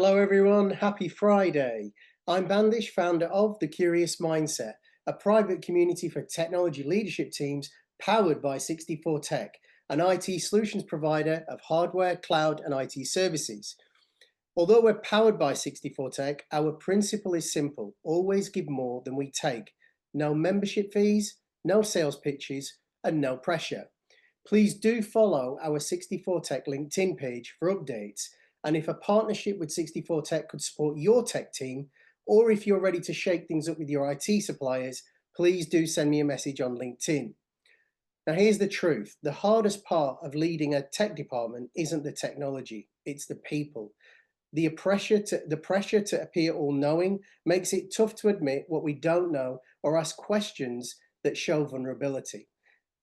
Hello everyone, happy Friday. I'm Bandish, founder of The Curious Mindset, a private community for technology leadership teams powered by 64 Tech, an IT solutions provider of hardware, cloud and IT services. Although we're powered by 64 Tech, our principle is simple: always give more than we take. No membership fees, no sales pitches and no pressure. Please do follow our 64 Tech LinkedIn page for updates. And if a partnership with 64 Tech could support your tech team, or if you're ready to shake things up with your IT suppliers, please do send me a message on LinkedIn. Now, here's the truth. The hardest part of leading a tech department isn't the technology, it's the people. The pressure to appear all-knowing makes it tough to admit what we don't know or ask questions that show vulnerability.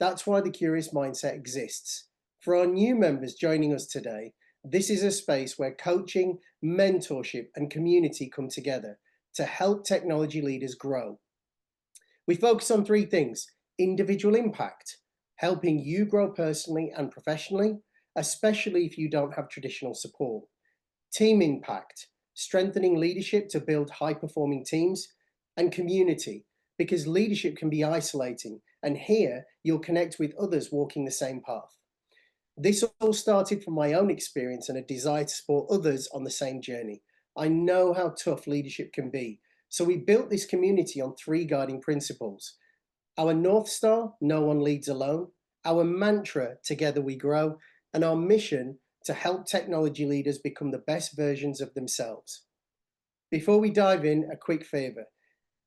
That's why the Curious Mindset exists. For our new members joining us today, this is a space where coaching, mentorship, and community come together to help technology leaders grow. We focus on three things: individual impact, helping you grow personally and professionally, especially if you don't have traditional support; team impact, strengthening leadership to build high-performing teams; and community, because leadership can be isolating, and here you'll connect with others walking the same path. This all started from my own experience and a desire to support others on the same journey. I know how tough leadership can be, so we built this community on three guiding principles. Our North Star: no one leads alone; our mantra: together we grow; and our mission: to help technology leaders become the best versions of themselves. Before we dive in, a quick favor.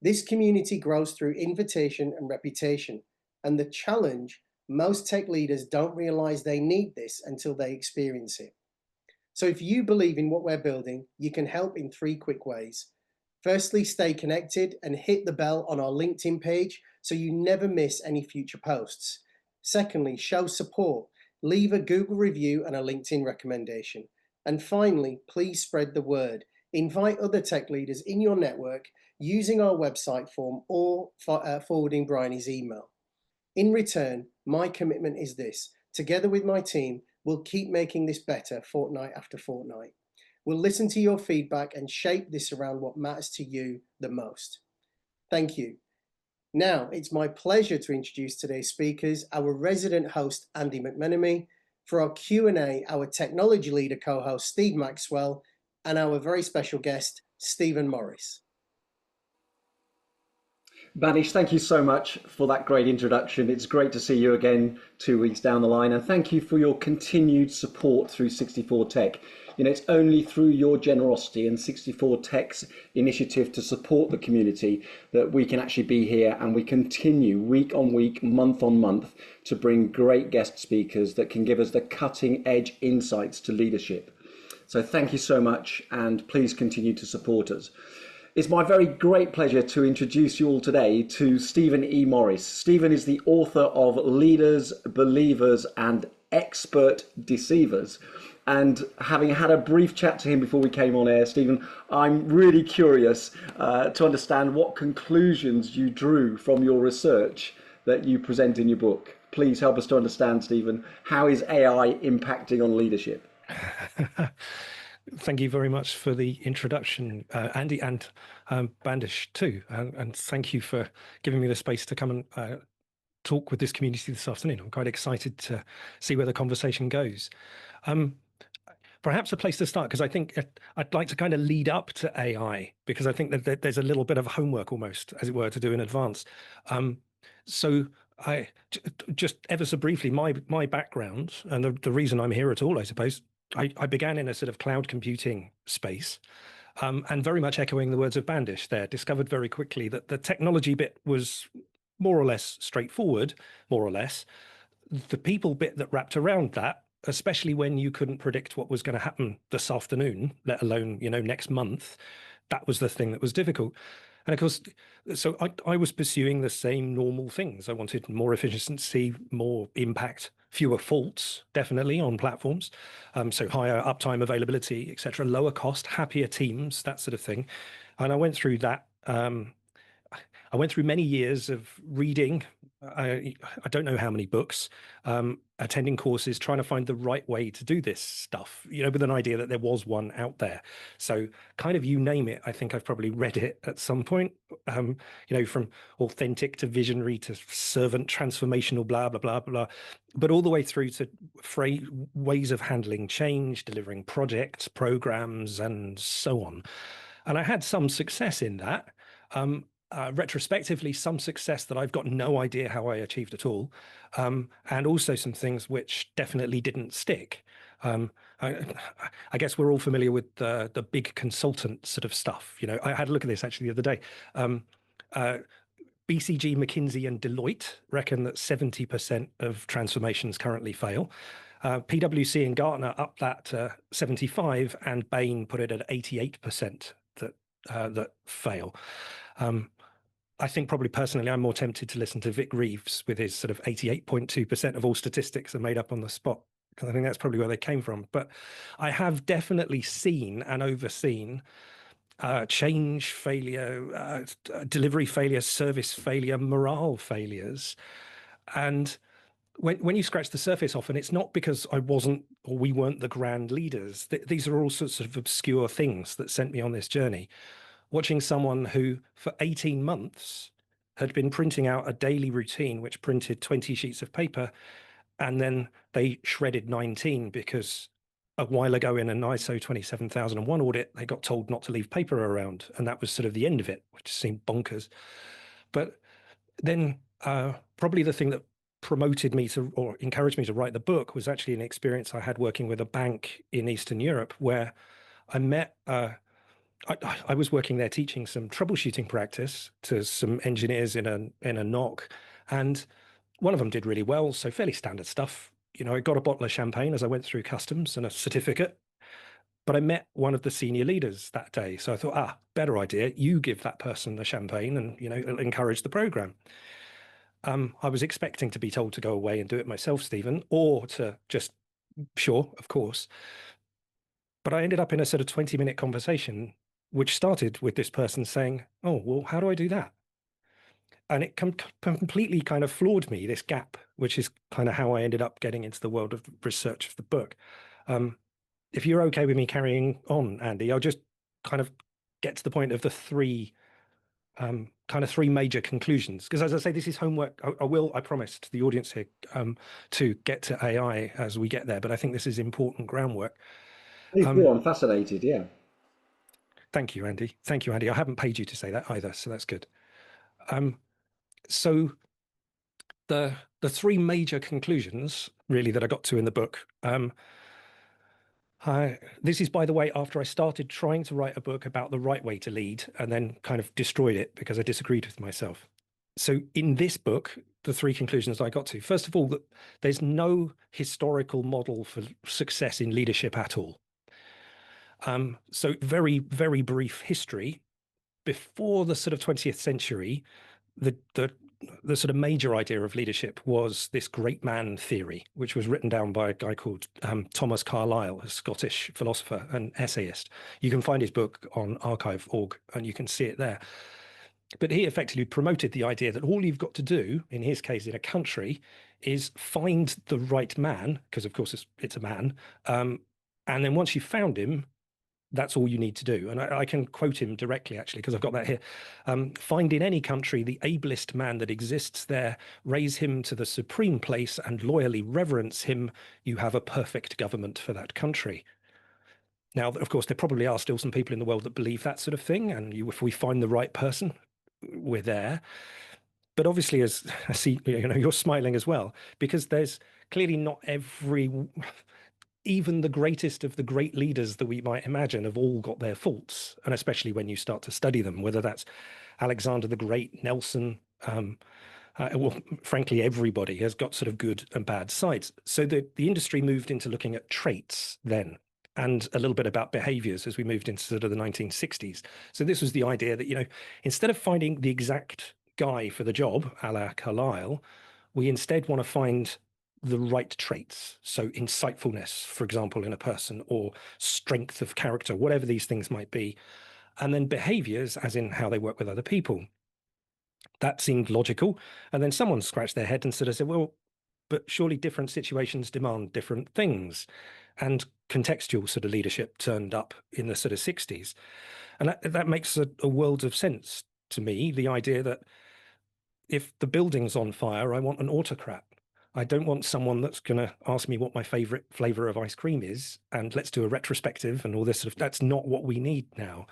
This community grows through invitation and reputation, and the challenge: most tech leaders don't realize they need this until they experience it. So if you believe in what we're building, you can help in three quick ways. Firstly, stay connected and hit the bell on our LinkedIn page so you never miss any future posts. Secondly, show support. Leave a Google review and a LinkedIn recommendation. And finally, please spread the word. Invite other tech leaders in your network using our website form or forwarding Bryony's email. In return, my commitment is this: together with my team, we'll keep making this better fortnight after fortnight. We'll listen to your feedback and shape this around what matters to you the most. Thank you. Now, it's my pleasure to introduce today's speakers, our resident host, Andy McMenemy; for our Q&A, our technology leader co-host, Steve Maxwell; and our very special guest, Stephen Morris. Bandish, thank you so much for that great introduction. It's great to see you again 2 weeks down the line, and thank you for your continued support through 64 Tech. You know, it's only through your generosity and 64 Tech's initiative to support the community that we can actually be here, and we continue week on week, month on month, to bring great guest speakers that can give us the cutting edge insights to leadership. So thank you so much, and please continue to support us. It's my very great pleasure to introduce you all today to Stephen E. Morris. Stephen is the author of Leaders, Believers and Expert Deceivers. And having had a brief chat to him before we came on air, Stephen, I'm really curious to understand what conclusions you drew from your research that you present in your book. Please help us to understand, Stephen, how is AI impacting on leadership? Thank you very much for the introduction, Andy, and Bandish too. And thank you for giving me the space to come and talk with this community this afternoon. I'm quite excited to see where the conversation goes. Perhaps a place to start, because I think I'd like to kind of lead up to AI, because I think that there's a little bit of homework almost, as it were, to do in advance. So I just ever so briefly, my background and the reason I'm here at all, I suppose, I began in a sort of cloud computing space, and very much echoing the words of Bandish there, discovered very quickly that the technology bit was more or less straightforward, more or less. The people bit that wrapped around that, especially when you couldn't predict what was going to happen this afternoon, let alone, next month, that was the thing that was difficult. And of course, so I was pursuing the same normal things. I wanted more efficiency, more impact, fewer faults, definitely, on platforms. So higher uptime, availability, etc., lower cost, happier teams, that sort of thing. And I went through that. I went through many years of reading, I don't know how many books, attending courses, trying to find the right way to do this stuff, with an idea that there was one out there. So kind of you name it, I think I've probably read it at some point, from authentic to visionary to servant transformational, blah, blah, blah, blah, but all the way through to ways of handling change, delivering projects, programs, and so on. And I had some success in that. Retrospectively, some success that I've got no idea how I achieved at all, and also some things which definitely didn't stick. I, I guess we're all familiar with the big consultant sort of stuff. I had a look at this actually the other day. BCG, McKinsey, and Deloitte reckon that 70% of transformations currently fail. PwC and Gartner up that to 75, and Bain put it at 88% that fail. I think probably personally, I'm more tempted to listen to Vic Reeves with his sort of 88.2% of all statistics are made up on the spot, because I think that's probably where they came from. But I have definitely seen and overseen change failure, delivery failure, service failure, morale failures. And when you scratch the surface off, and it's not because I wasn't or we weren't the grand leaders, these are all sorts of obscure things that sent me on this journey. Watching someone who for 18 months had been printing out a daily routine, which printed 20 sheets of paper, and then they shredded 19 because a while ago in an ISO 27001 audit, they got told not to leave paper around. And that was sort of the end of it, which seemed bonkers. But then probably the thing that promoted me to, or encouraged me to write the book, was actually an experience I had working with a bank in Eastern Europe, where I met I was working there teaching some troubleshooting practice to some engineers in a NOC, and one of them did really well, so fairly standard stuff. I got a bottle of champagne as I went through customs and a certificate, but I met one of the senior leaders that day. So I thought, better idea, you give that person the champagne and, it'll encourage the program. I was expecting to be told to go away and do it myself, Stephen, or to just, sure, of course. But I ended up in a sort of 20-minute conversation, which started with this person saying, oh, well, how do I do that? And it completely kind of floored me, this gap, which is kind of how I ended up getting into the world of research of the book. If you're okay with me carrying on, Andy, I'll just kind of get to the point of the three major conclusions. Because as I say, this is homework. I promise to the audience here to get to AI as we get there. But I think this is important groundwork. I'm fascinated, yeah. Thank you, Andy. Thank you, Andy. I haven't paid you to say that either, so that's good. So the three major conclusions, really, that I got to in the book. This is, by the way, after I started trying to write a book about the right way to lead, and then kind of destroyed it because I disagreed with myself. So in this book, the three conclusions I got to: first of all, that there's no historical model for success in leadership at all. So very, very brief history. Before the sort of 20th century, the sort of major idea of leadership was this great man theory, which was written down by a guy called Thomas Carlyle, a Scottish philosopher and essayist. You can find his book on archive.org and you can see it there. But he effectively promoted the idea that all you've got to do, in his case, in a country, is find the right man, because of course it's a man. And then once you've found him, that's all you need to do. And I can quote him directly, actually, because I've got that here. Find in any country the ablest man that exists there, raise him to the supreme place and loyally reverence him. You have a perfect government for that country. Now, of course, there probably are still some people in the world that believe that sort of thing. And if we find the right person, we're there. But obviously, as I see, you're smiling as well, because there's clearly not even the greatest of the great leaders that we might imagine have all got their faults. And especially when you start to study them, whether that's Alexander the Great, Nelson, well, frankly, everybody has got sort of good and bad sides. So the industry moved into looking at traits then, and a little bit about behaviors as we moved into sort of the 1960s. So this was the idea that, instead of finding the exact guy for the job, a la Carlyle, we instead want to find the right traits. So insightfulness, for example, in a person, or strength of character, whatever these things might be. And then behaviors, as in how they work with other people. That seemed logical. And then someone scratched their head and sort of said, well, but surely different situations demand different things. And contextual sort of leadership turned up in the sort of 60s. And that makes a world of sense to me, the idea that if the building's on fire, I want an autocrat. I don't want someone that's going to ask me what my favorite flavor of ice cream is and let's do a retrospective and all this sort of. That's not what we need now.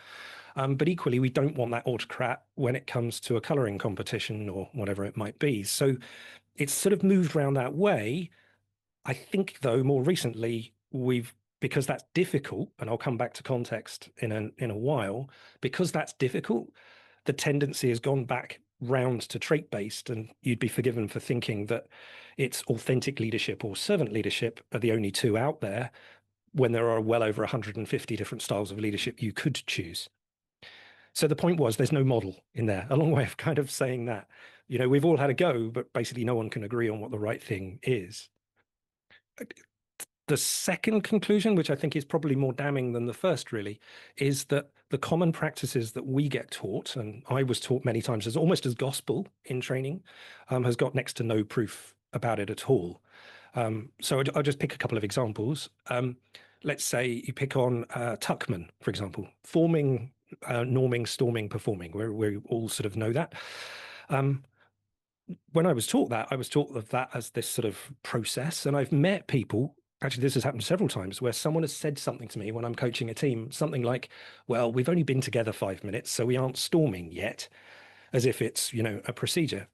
But equally, we don't want that autocrat when it comes to a colouring competition or whatever it might be. So it's sort of moved around that way. I think, though, more recently, because that's difficult, and I'll come back to context in a while, because that's difficult, the tendency has gone back round to trait-based, and you'd be forgiven for thinking that it's authentic leadership or servant leadership are the only two out there when there are well over 150 different styles of leadership you could choose. So the point was there's no model in there, a long way of kind of saying that. We've all had a go, but basically no one can agree on what the right thing is. The second conclusion, which I think is probably more damning than the first, really, is that the common practices that we get taught, and I was taught many times as almost as gospel in training, has got next to no proof about it at all. So I'll just pick a couple of examples. Let's say you pick on Tuckman, for example, forming, norming, storming, performing, where we all sort of know that. When I was taught that, I was taught of that as this sort of process. And I've met people, actually, this has happened several times, where someone has said something to me when I'm coaching a team, something like, well, we've only been together 5 minutes, so we aren't storming yet, as if it's, a procedure.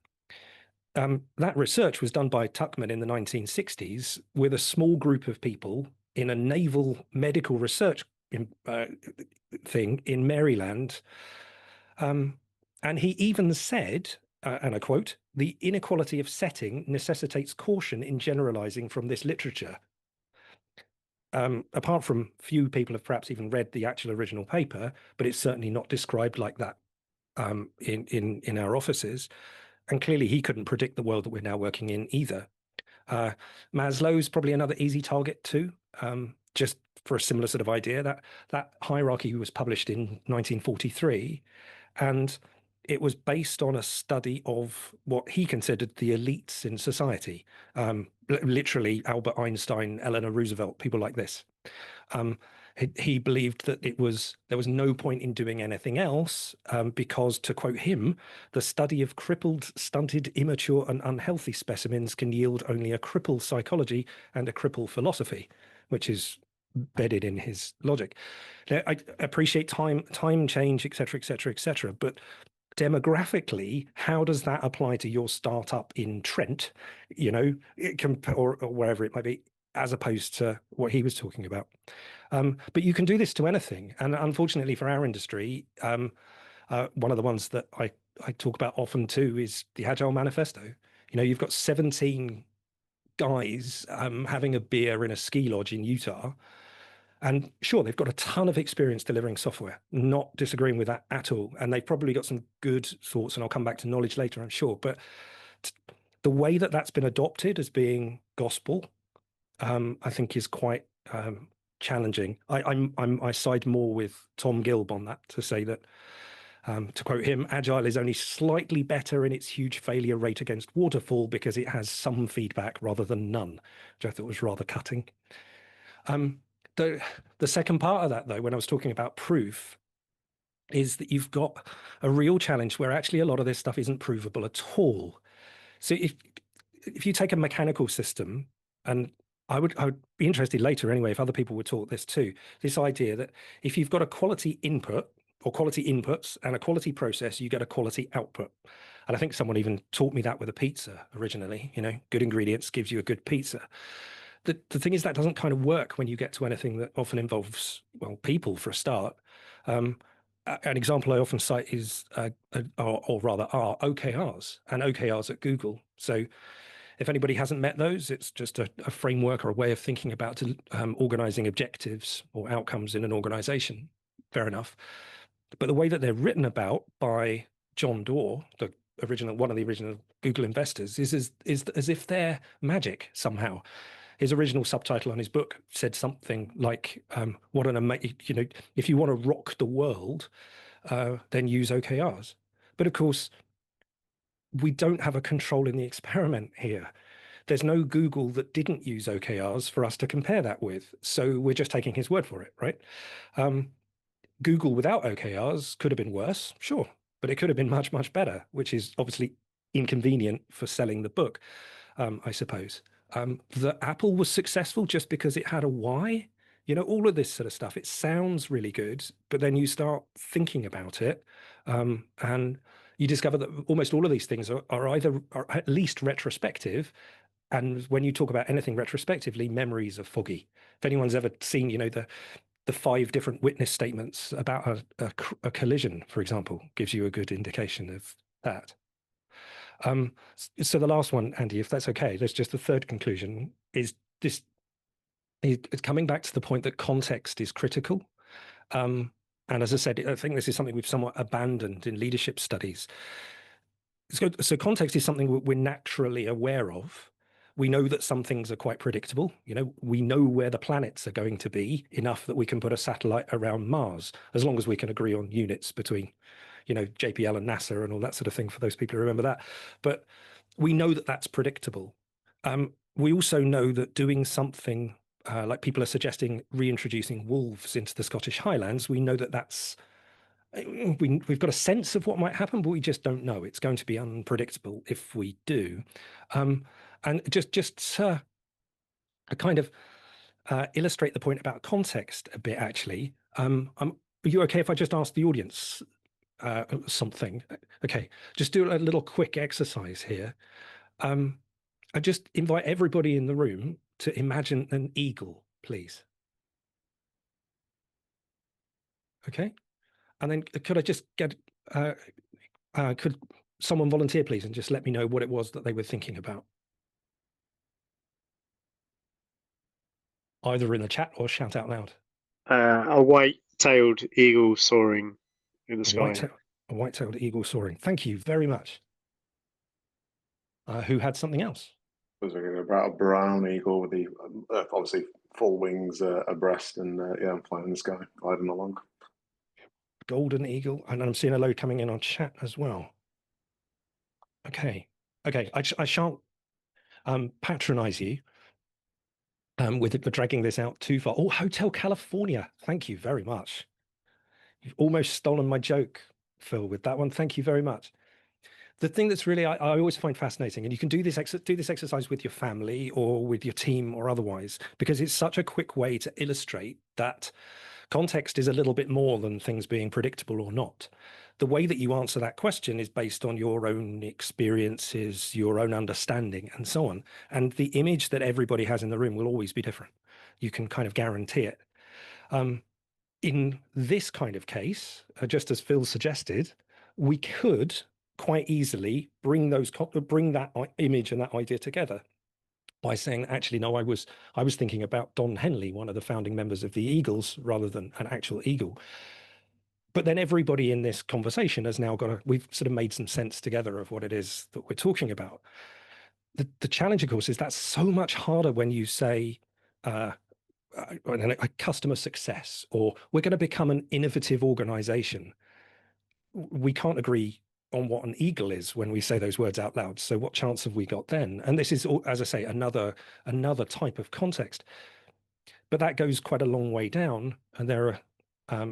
That research was done by Tuckman in the 1960s with a small group of people in a naval medical research thing in Maryland. And he even said, and I quote, "The inequality of setting necessitates caution in generalizing from this literature." Apart from few people have perhaps even read the actual original paper, but it's certainly not described like that in our offices. And clearly he couldn't predict the world that we're now working in either. Maslow's probably another easy target too, just for a similar sort of idea. That hierarchy was published in 1943, and it was based on a study of what he considered the elites in society, literally Albert Einstein, Eleanor Roosevelt, people like this. He believed that there was no point in doing anything else because, to quote him, the study of crippled, stunted, immature, and unhealthy specimens can yield only a crippled psychology and a crippled philosophy, which is bedded in his logic. Now, I appreciate time change, et cetera, but demographically, how does that apply to your startup in Trent, or wherever it might be, as opposed to what he was talking about? But you can do this to anything. And unfortunately for our industry, one of the ones that I talk about often too is the Agile Manifesto. You've got 17 guys having a beer in a ski lodge in Utah. And sure, they've got a ton of experience delivering software, not disagreeing with that at all. And they've probably got some good thoughts, and I'll come back to knowledge later, I'm sure. But the way that that's been adopted as being gospel, I think is quite challenging. I side more with Tom Gilb on that, to say that, to quote him, Agile is only slightly better in its huge failure rate against waterfall because it has some feedback rather than none, which I thought was rather cutting. The second part of that, though, when I was talking about proof, is that you've got a real challenge where actually a lot of this stuff isn't provable at all. So if you take a mechanical system, and I would be interested later anyway, if other people would talk this too, this idea that if you've got a quality input or quality inputs and a quality process, you get a quality output. And I think someone even taught me that with a pizza originally, good ingredients gives you a good pizza. The thing is that doesn't kind of work when you get to anything that often involves, well, people for a start. An example I often cite is, or rather are OKRs and OKRs at Google. So if anybody hasn't met those, it's just a framework or a way of thinking about organizing objectives or outcomes in an organization. Fair enough. But the way that they're written about by John Doerr, one of the original Google investors, is as if they're magic somehow. His original subtitle on his book said something like, "What an amazing, if you want to rock the world, then use OKRs." But of course, we don't have a control in the experiment here. There's no Google that didn't use OKRs for us to compare that with. So we're just taking his word for it, right? Google without OKRs could have been worse, sure, but it could have been much, much better, which is obviously inconvenient for selling the book, I suppose. That Apple was successful just because it had a why, all of this sort of stuff. It sounds really good, but then you start thinking about it, and you discover that almost all of these things are at least retrospective. And when you talk about anything retrospectively, memories are foggy. If anyone's ever seen, the 5 different witness statements about a collision, for example, gives you a good indication of that. So the last one, Andy, if that's okay, there's just the third conclusion is this. It's coming back to the point that context is critical. And as I said, I think this is something we've somewhat abandoned in leadership studies. So context is something we're naturally aware of. We know that some things are quite predictable. We know where the planets are going to be enough that we can put a satellite around Mars, as long as we can agree on units between, JPL and NASA and all that sort of thing, for those people who remember that. But we know that that's predictable. We also know that doing something like people are suggesting reintroducing wolves into the Scottish Highlands, we know that that's we've got a sense of what might happen, but we just don't know. It's going to be unpredictable if we do. And just to kind of illustrate the point about context a bit, actually, are you okay if I just ask the audience something? Okay, just do a little quick exercise here. I just invite everybody in the room to imagine an eagle, please. Okay. And then could I just get, could someone volunteer, please, and just let me know what it was that they were thinking about? Either in the chat or shout out loud. A white-tailed eagle soaring in the sky. A white-tailed eagle soaring. Thank you very much. Who had something else? I was thinking about a brown eagle with the obviously full wings abreast and flying in the sky, gliding along. Golden eagle, and I'm seeing a load coming in on chat as well. Okay. I shan't patronize you with dragging this out too far. Oh, Hotel California. Thank you very much. You've almost stolen my joke, Phil, with that one. Thank you very much. The thing that's really I always find fascinating, and you can do this exercise with your family or with your team or otherwise, because it's such a quick way to illustrate that context is a little bit more than things being predictable or not. The way that you answer that question is based on your own experiences, your own understanding, and so on. And the image that everybody has in the room will always be different. You can kind of guarantee it. In this kind of case, just as Phil suggested, we could quite easily bring that image and that idea together by saying, actually, no, I was thinking about Don Henley, one of the founding members of the Eagles, rather than an actual eagle. But then everybody in this conversation has now we've sort of made some sense together of what it is that we're talking about. The challenge, of course, is that's so much harder when you say customer success, or we're going to become an innovative organization. We can't agree on what an eagle is when we say those words out loud. So what chance have we got then? And this is, as I say, another type of context. But that goes quite a long way down, and there are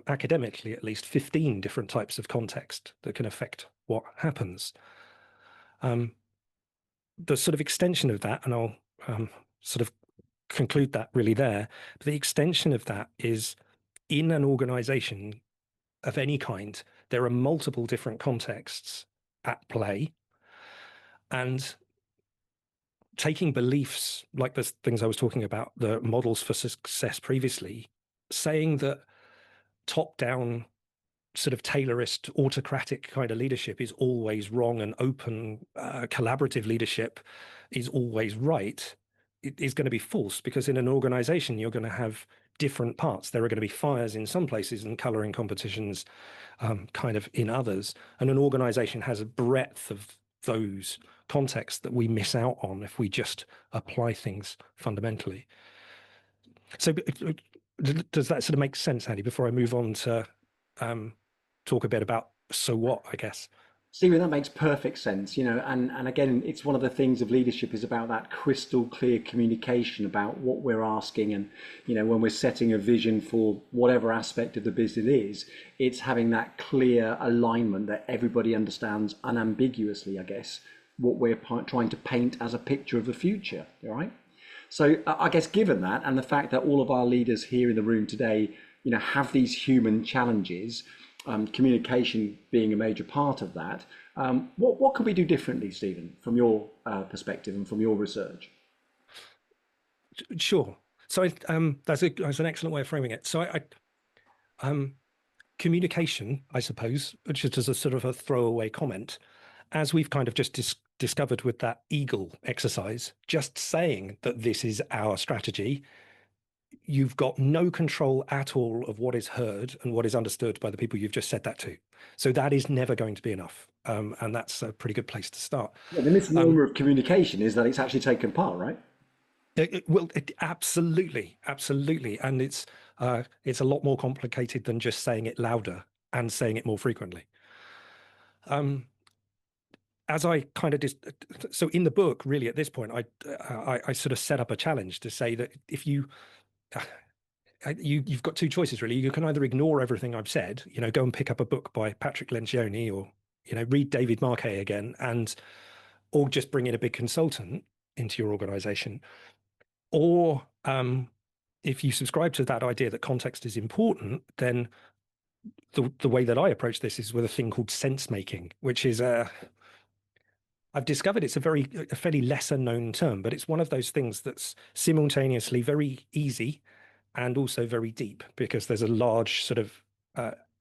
academically at least 15 different types of context that can affect what happens. The sort of extension of that, and I'll sort of conclude that really there, but the extension of that is, in an organization of any kind, there are multiple different contexts at play, and taking beliefs like the things I was talking about, the models for success previously, saying that top-down sort of Taylorist autocratic kind of leadership is always wrong and open collaborative leadership is always right, it is going to be false, because in an organization you're going to have different parts. There are going to be fires in some places and coloring competitions kind of in others, and an organization has a breadth of those contexts that we miss out on if we just apply things fundamentally. So does that sort of make sense, Andy, before I move on to talk a bit about so what, I guess? Stephen, that makes perfect sense, and again, it's one of the things of leadership is about that crystal clear communication about what we're asking. And, when we're setting a vision for whatever aspect of the business is, it's having that clear alignment that everybody understands unambiguously, I guess, what we're trying to paint as a picture of the future, all right? So I guess given that and the fact that all of our leaders here in the room today, have these human challenges, communication being a major part of that. What can we do differently, Stephen, from your perspective and from your research? Sure. So that's an excellent way of framing it. So communication, I suppose, just as a sort of a throwaway comment, as we've kind of just discovered with that eagle exercise, just saying that this is our strategy, you've got no control at all of what is heard and what is understood by the people you've just said that to. So that is never going to be enough. And that's a pretty good place to start. Yeah, the misnomer of communication is that it's actually taken part, right? Absolutely, absolutely. And it's a lot more complicated than just saying it louder and saying it more frequently. As I kind of so in the book, really at this point, I sort of set up a challenge to say that if you've got two choices really. You can either ignore everything I've said, go and pick up a book by Patrick Lencioni, or read David Marquet again, or just bring in a big consultant into your organization. Or if you subscribe to that idea that context is important, then the way that I approach this is with a thing called sense making, which is I've discovered it's a fairly lesser known term, but it's one of those things that's simultaneously very easy and also very deep, because there's a large sort of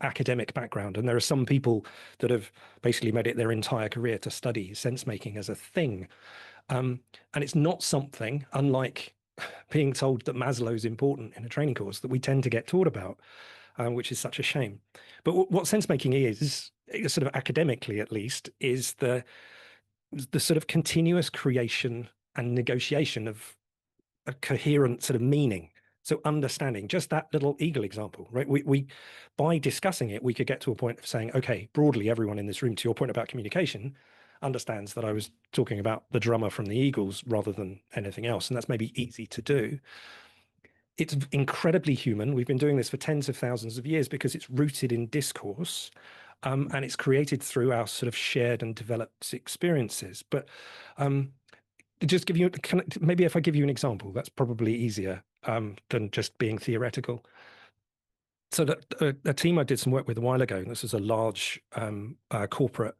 academic background. And there are some people that have basically made it their entire career to study sense making as a thing. And it's not something, unlike being told that Maslow is important in a training course, that we tend to get taught about, which is such a shame. But what sense making is, sort of academically at least, is the sort of continuous creation and negotiation of a coherent sort of meaning. So understanding, just that little eagle example, right? We by discussing it, we could get to a point of saying, okay, broadly, everyone in this room, to your point about communication, understands that I was talking about the drummer from the Eagles rather than anything else. And that's maybe easy to do. It's incredibly human. We've been doing this for tens of thousands of years because it's rooted in discourse. And it's created through our sort of shared and developed experiences. But just give you, maybe if I give you an example, that's probably easier than just being theoretical. So a team I did some work with a while ago, this is a large corporate,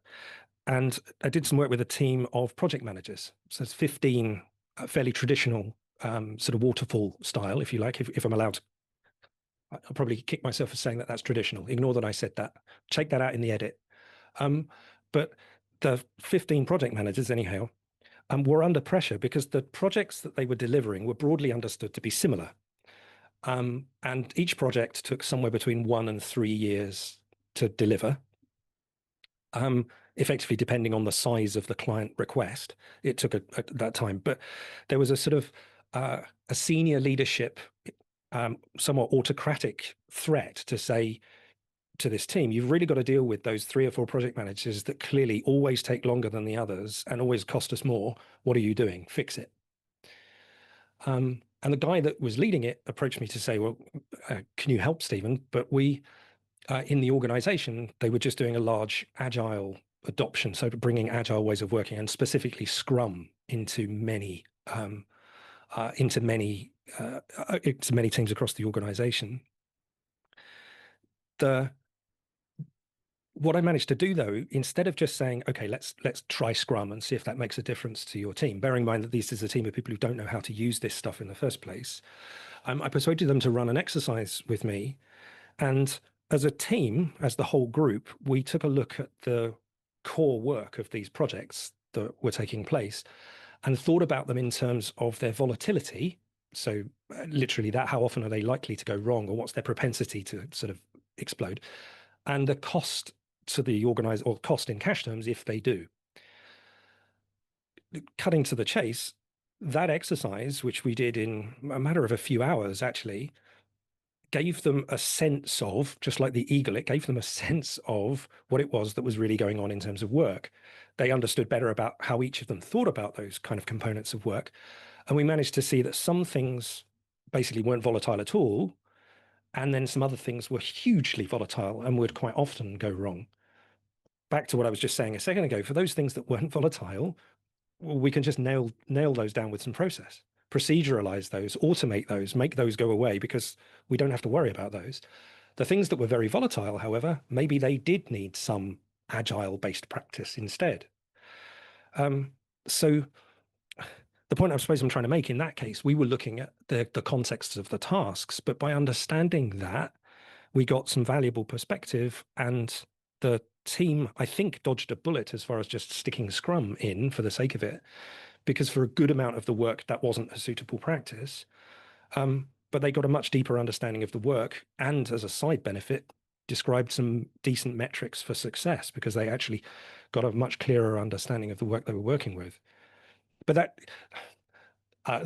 and I did some work with a team of project managers. So it's 15 fairly traditional sort of waterfall style, if you like, if I'm allowed to. I'll probably kick myself for saying that that's traditional. Ignore that I said that. Check that out in the edit. But the 15 project managers, anyhow, were under pressure because the projects that they were delivering were broadly understood to be similar. And each project took somewhere between 1 and 3 years to deliver. Effectively, depending on the size of the client request, it took that time. But there was a sort of a senior leadership, somewhat autocratic threat to say to this team, you've really got to deal with those 3 or 4 project managers that clearly always take longer than the others and always cost us more. What are you doing? Fix it. And the guy that was leading it approached me to say, well, can you help, Stephen? But we, in the organization, they were just doing a large agile adoption. So bringing agile ways of working and specifically Scrum into many teams across the organization. What I managed to do, though, instead of just saying, okay, let's try Scrum and see if that makes a difference to your team, bearing in mind that this is a team of people who don't know how to use this stuff in the first place, I persuaded them to run an exercise with me. And as a team, as the whole group, we took a look at the core work of these projects that were taking place and thought about them in terms of their volatility. So literally that, how often are they likely to go wrong, or what's their propensity to sort of explode, and the cost to the organizer, or cost in cash terms if they do. Cutting to the chase, that exercise, which we did in a matter of a few hours, actually gave them a sense of, just like the eagle, it gave them a sense of what it was that was really going on in terms of work. They understood better about how each of them thought about those kind of components of work. And we managed to see that some things basically weren't volatile at all. And then some other things were hugely volatile and would quite often go wrong. Back to what I was just saying a second ago, for those things that weren't volatile, we can just nail those down with some process, proceduralize those, automate those, make those go away, because we don't have to worry about those. The things that were very volatile, however, maybe they did need some agile-based practice instead. So the point I suppose I'm trying to make in that case, we were looking at the context of the tasks, but by understanding that, we got some valuable perspective, and the team, I think, dodged a bullet as far as just sticking Scrum in for the sake of it, because for a good amount of the work, that wasn't a suitable practice. But they got a much deeper understanding of the work, and as a side benefit, described some decent metrics for success, because they actually got a much clearer understanding of the work they were working with. But that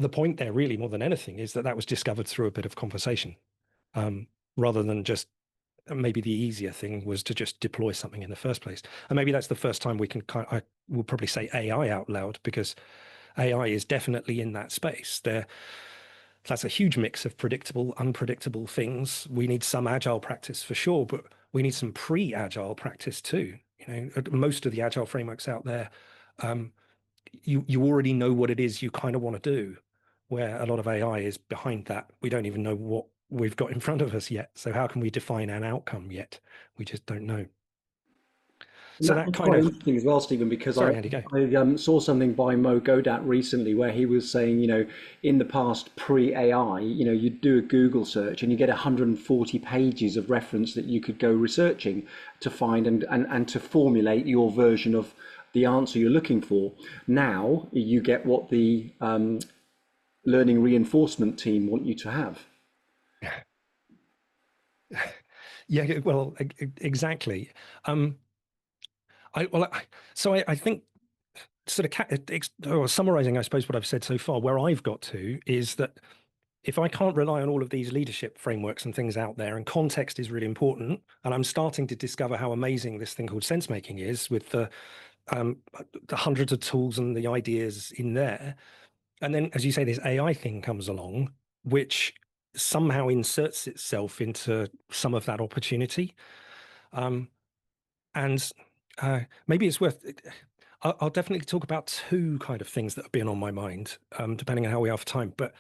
the point there, really, more than anything, is that was discovered through a bit of conversation, rather than just maybe the easier thing was to just deploy something in the first place. And maybe that's the first time we can I will probably say AI out loud, because AI is definitely in that space. That's a huge mix of predictable, unpredictable things. We need some agile practice for sure, but we need some pre-agile practice too. Most of the agile frameworks out there, you already know what it is you kind of want to do, where a lot of AI is behind that. We don't even know what we've got in front of us yet. So how can we define an outcome yet? We just don't know. And so that that was kind quite of interesting as well, Stephen, because sorry, Andy, go. I saw something by Mo Godat recently where he was saying, in the past pre-AI, you'd do a Google search and you get 140 pages of reference that you could go researching to find and to formulate your version of the answer you're looking for. Now you get what the learning reinforcement team want you to have. Yeah, well, exactly. I think sort of summarizing, I suppose, what I've said so far, where I've got to is that if I can't rely on all of these leadership frameworks and things out there, and context is really important, and I'm starting to discover how amazing this thing called sense making is with the hundreds of tools and the ideas in there. And then, as you say, this AI thing comes along, which somehow inserts itself into some of that opportunity. And maybe it's worth, I'll definitely talk about two kind of things that have been on my mind, depending on how we are for time. But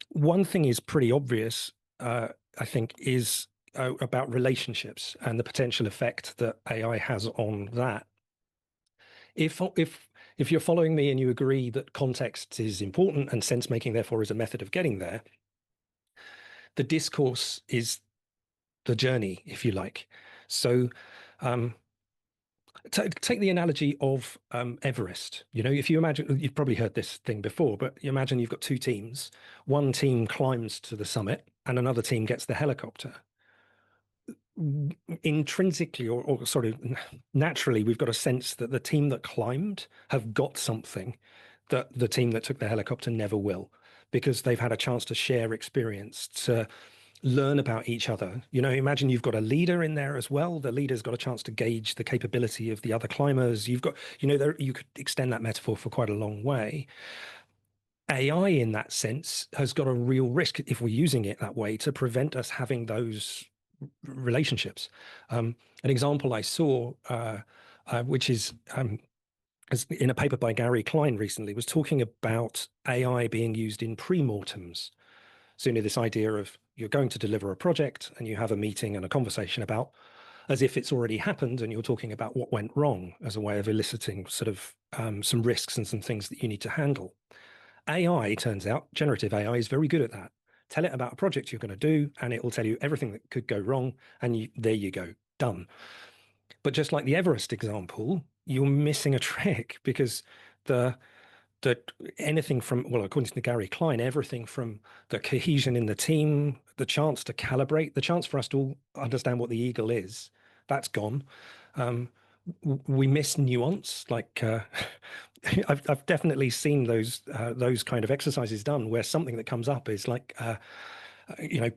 one thing is pretty obvious, I think, is about relationships and the potential effect that AI has on that. If you're following me and you agree that context is important and sense making, therefore, is a method of getting there, the discourse is the journey, if you like. So take the analogy of Everest. If you imagine, you've probably heard this thing before, but you imagine you've got two teams. One team climbs to the summit and another team gets the helicopter. Intrinsically or sort of naturally, we've got a sense that the team that climbed have got something that the team that took the helicopter never will, because they've had a chance to share experience, to learn about each other. Imagine you've got a leader in there as well. The leader's got a chance to gauge the capability of the other climbers. You've got, you could extend that metaphor for quite a long way. AI in that sense has got a real risk, if we're using it that way, to prevent us having those relationships. An example I saw, which is in a paper by Gary Klein recently, was talking about AI being used in pre-mortems. So this idea of you're going to deliver a project and you have a meeting and a conversation about as if it's already happened, and you're talking about what went wrong as a way of eliciting sort of some risks and some things that you need to handle. AI, turns out, generative AI is very good at that. Tell it about a project you're going to do, and it will tell you everything that could go wrong, and there you go, done. But just like the Everest example, you're missing a trick, because anything from, well, according to Gary Klein, everything from the cohesion in the team, the chance to calibrate, the chance for us to all understand what the eagle is, that's gone. We miss nuance. Like I've definitely seen those kind of exercises done where something that comes up is like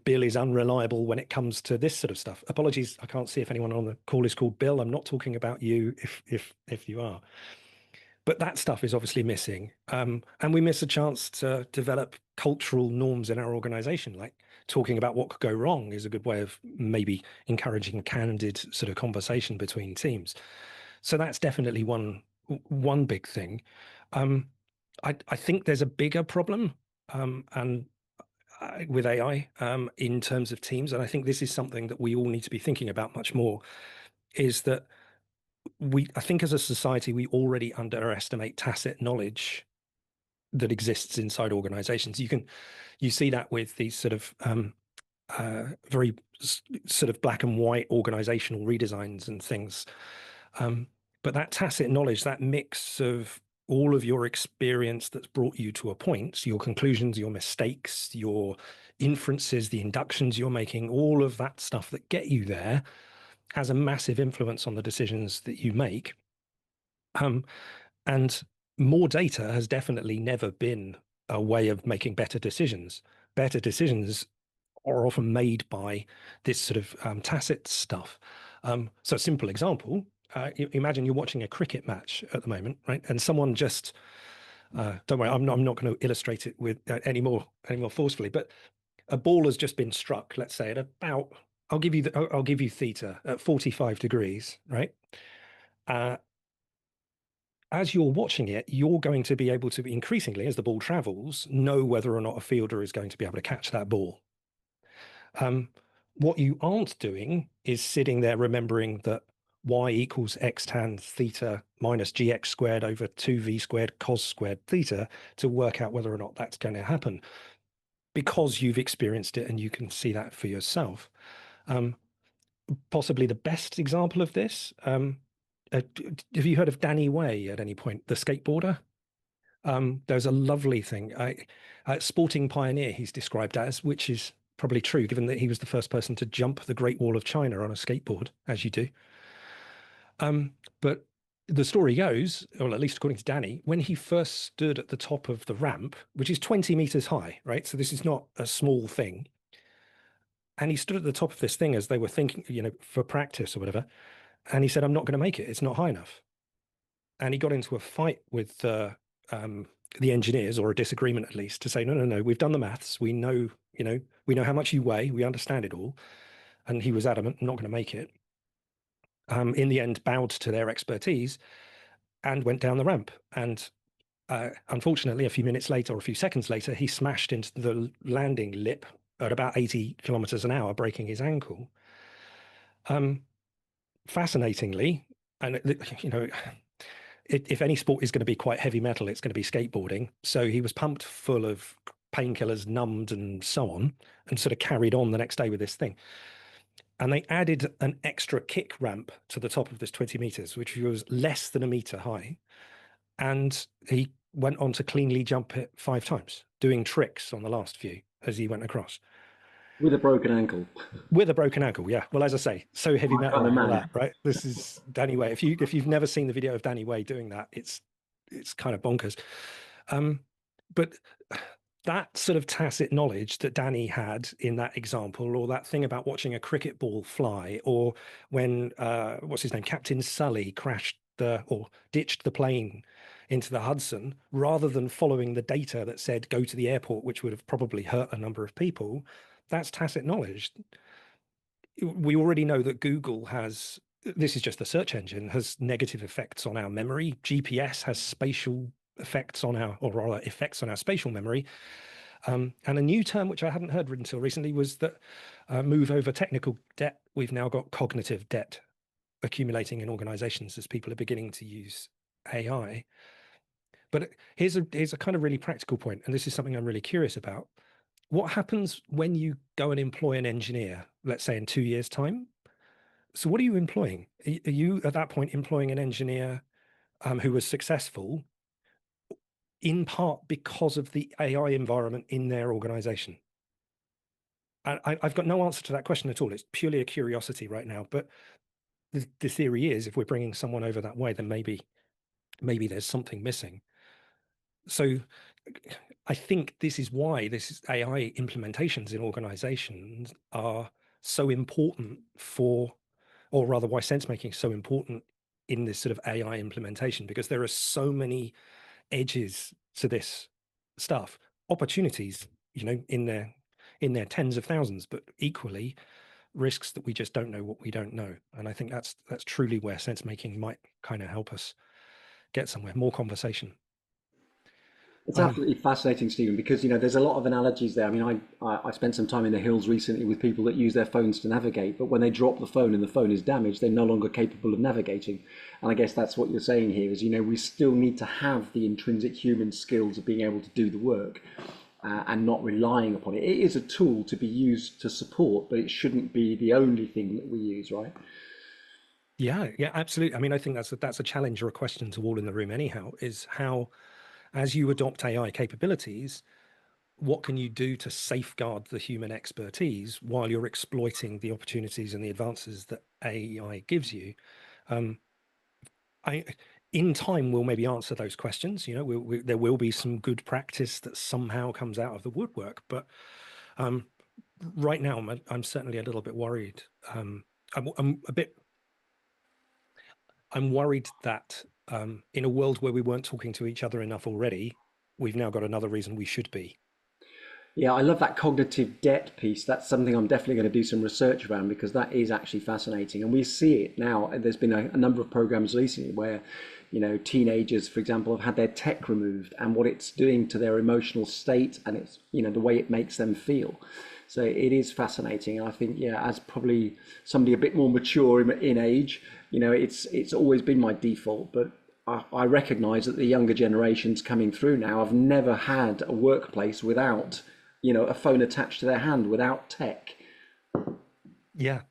Bill is unreliable when it comes to this sort of stuff. Apologies, I can't see if anyone on the call is called Bill. I'm not talking about you if you are. But that stuff is obviously missing. And we miss a chance to develop cultural norms in our organization. Like talking about what could go wrong is a good way of maybe encouraging candid sort of conversation between teams. So that's definitely one big thing. I think there's a bigger problem and with AI in terms of teams. And I think this is something that we all need to be thinking about much more, is that I think as a society, we already underestimate tacit knowledge that exists inside organizations. You see that with these sort of very sort of black and white organizational redesigns and things. But that tacit knowledge, that mix of all of your experience that's brought you to a point, your conclusions, your mistakes, your inferences, the inductions you're making, all of that stuff that get you there has a massive influence on the decisions that you make. And more data has definitely never been a way of making better decisions. Better decisions are often made by this sort of tacit stuff. So a simple example, imagine you're watching a cricket match at the moment, right? And someone just, don't worry, I'm not going to illustrate it with any more forcefully, but a ball has just been struck, let's say at about, I'll give you theta at 45 degrees, right? As you're watching it, you're going to be able to increasingly, as the ball travels, know whether or not a fielder is going to be able to catch that ball. What you aren't doing is sitting there remembering that y equals x tan theta minus gx squared over 2v squared cos squared theta to work out whether or not that's going to happen, because you've experienced it and you can see that for yourself. Possibly the best example of this, have you heard of Danny Way at any point, the skateboarder? There's a lovely thing, sporting pioneer he's described as, which is probably true, given that he was the first person to jump the Great Wall of China on a skateboard, as you do. But the story goes, or at least according to Danny, when he first stood at the top of the ramp, which is 20 meters high, right? So this is not a small thing. And he stood at the top of this thing as they were thinking, for practice or whatever. And he said, I'm not going to make it. It's not high enough. And he got into a fight with the engineers, or a disagreement at least, to say, no, we've done the maths. We know, we know how much you weigh. We understand it all. And he was adamant, I'm not going to make it. In the end, bowed to their expertise and went down the ramp. And unfortunately, a few minutes later, or a few seconds later, he smashed into the landing lip at about 80 kilometers an hour, breaking his ankle. Fascinatingly, and if any sport is going to be quite heavy metal, it's going to be skateboarding. So he was pumped full of painkillers, numbed and so on, and sort of carried on the next day with this thing. And they added an extra kick ramp to the top of this 20 meters, which was less than a meter high. And he went on to cleanly jump it 5 times, doing tricks on the last few as he went across. With a broken ankle. With a broken ankle, yeah. Well, as I say, so heavy metal and all that, right? This is Danny Way. If you've never seen the video of Danny Way doing that, it's kind of bonkers. But that sort of tacit knowledge that Danny had in that example, or that thing about watching a cricket ball fly, or when what's his name, Captain Sully ditched the plane into the Hudson, rather than following the data that said go to the airport, which would have probably hurt a number of people. That's tacit knowledge. We already know that Google has, this is just the search engine, has negative effects on our memory. GPS has spatial effects on effects on our spatial memory. And a new term, which I hadn't heard until recently, was that move over technical debt, we've now got cognitive debt accumulating in organizations as people are beginning to use AI. But here's a kind of really practical point, and this is something I'm really curious about. What happens when you go and employ an engineer, let's say in 2 years' time? So what are you employing? Are you at that point employing an engineer who was successful in part because of the AI environment in their organization? I've got no answer to that question at all. It's purely a curiosity right now. But the theory is, if we're bringing someone over that way, then maybe there's something missing. So I think this is why AI implementations in organizations are so important for, or rather why sense making is so important in this sort of AI implementation, because there are so many edges to this stuff, opportunities, in their tens of thousands, but equally risks that we just don't know what we don't know. And I think that's truly where sense making might kind of help us get somewhere, more conversation. It's absolutely fascinating, Stephen, because there's a lot of analogies there. I mean, I spent some time in the hills recently with people that use their phones to navigate, but when they drop the phone and the phone is damaged, they're no longer capable of navigating. And I guess that's what you're saying here is, we still need to have the intrinsic human skills of being able to do the work and not relying upon it. It is a tool to be used to support, but it shouldn't be the only thing that we use, right? Yeah, absolutely. I mean, I think that's a challenge or a question to all in the room anyhow, is how, as you adopt AI capabilities, what can you do to safeguard the human expertise while you're exploiting the opportunities and the advances that AI gives you? In time, we'll maybe answer those questions. There will be some good practice that somehow comes out of the woodwork, but right now, I'm certainly a little bit worried. I'm worried that in a world where we weren't talking to each other enough already, we've now got another reason we should be. Yeah, I love that cognitive debt piece. That's something I'm definitely going to do some research around because that is actually fascinating. And we see it now. There's been a number of programs recently where, teenagers, for example, have had their tech removed and what it's doing to their emotional state and it's, the way it makes them feel. So it is fascinating. I think, as probably somebody a bit more mature in age, it's always been my default, but I recognize that the younger generations coming through now have never had a workplace without a phone attached to their hand, without tech. Yeah.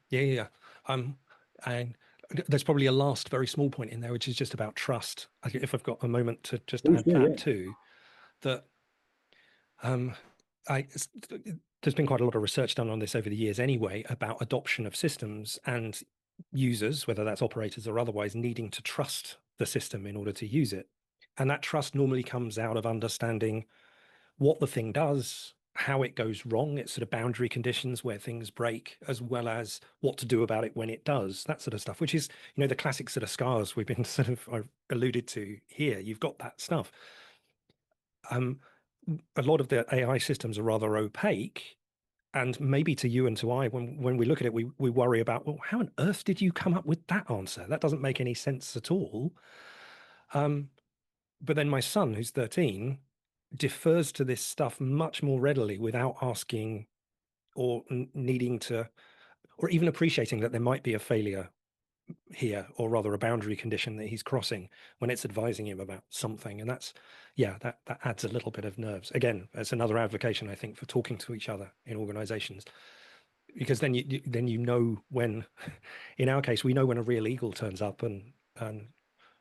And there's probably a last very small point in there, which is just about trust. If I've got a moment to just add that too, that there's been quite a lot of research done on this over the years anyway, about adoption of systems and users, whether that's operators or otherwise, needing to trust the system in order to use it. And that trust normally comes out of understanding what the thing does, how it goes wrong, its sort of boundary conditions where things break, as well as what to do about it when it does, that sort of stuff, which is, the classic sort of scars we've been sort of alluded to here. You've got that stuff. A lot of the AI systems are rather opaque. And maybe to you and to I, when we look at it, we worry about, well, how on earth did you come up with that answer? That doesn't make any sense at all. But then my son, who's 13, defers to this stuff much more readily without asking or needing to, or even appreciating that there might be a failure here, or rather a boundary condition that he's crossing when it's advising him about something. And that adds a little bit of nerves. Again, it's another advocation, I think, for talking to each other in organizations, because then you know when, in our case, we know when a real eagle turns up and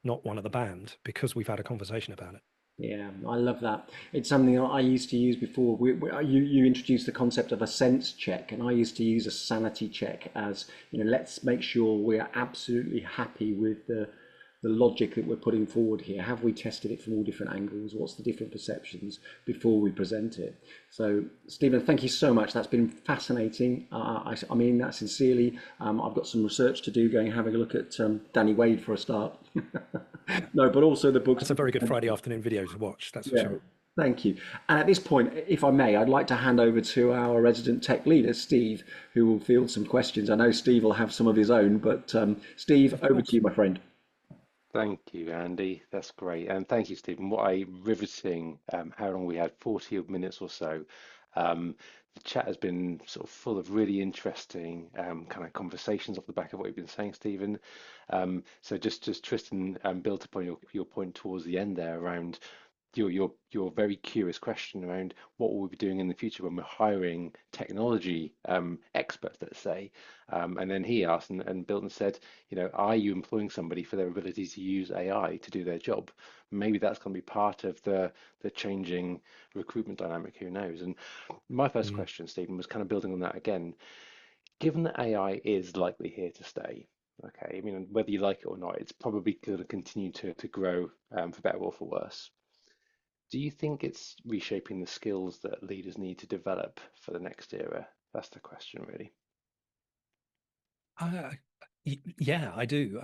not one of the band, because we've had a conversation about it. Yeah, I love that. It's something I used to use before. You introduced the concept of a sense check, and I used to use a sanity check as, let's make sure we're absolutely happy with the logic that we're putting forward here. Have we tested it from all different angles? What's the different perceptions before we present it? So, Stephen, thank you so much. That's been fascinating. I mean that sincerely. I've got some research to do, having a look at Danny Wade for a start. No, but also the books. That's a very good Friday afternoon video to watch, that's for sure. Thank you. And at this point, if I may, I'd like to hand over to our resident tech leader, Steve, who will field some questions. I know Steve will have some of his own, but Steve, over to you, my friend. Thank you, Andy. That's great. And thank you, Stephen. What a riveting, how long we had, 40 minutes or so. The chat has been sort of full of really interesting kind of conversations off the back of what you've been saying, Stephen. So just Tristan built upon your point towards the end there around your very curious question around what will we be doing in the future when we're hiring technology experts, let's say. And then he asked and Bilton said, are you employing somebody for their ability to use AI to do their job? Maybe that's going to be part of the changing recruitment dynamic, who knows? And my first question, Stephen, was kind of building on that again. Given that AI is likely here to stay, okay, I mean, whether you like it or not, it's probably going to continue to grow for better or for worse. Do you think it's reshaping the skills that leaders need to develop for the next era? That's the question, really. Yeah, I do.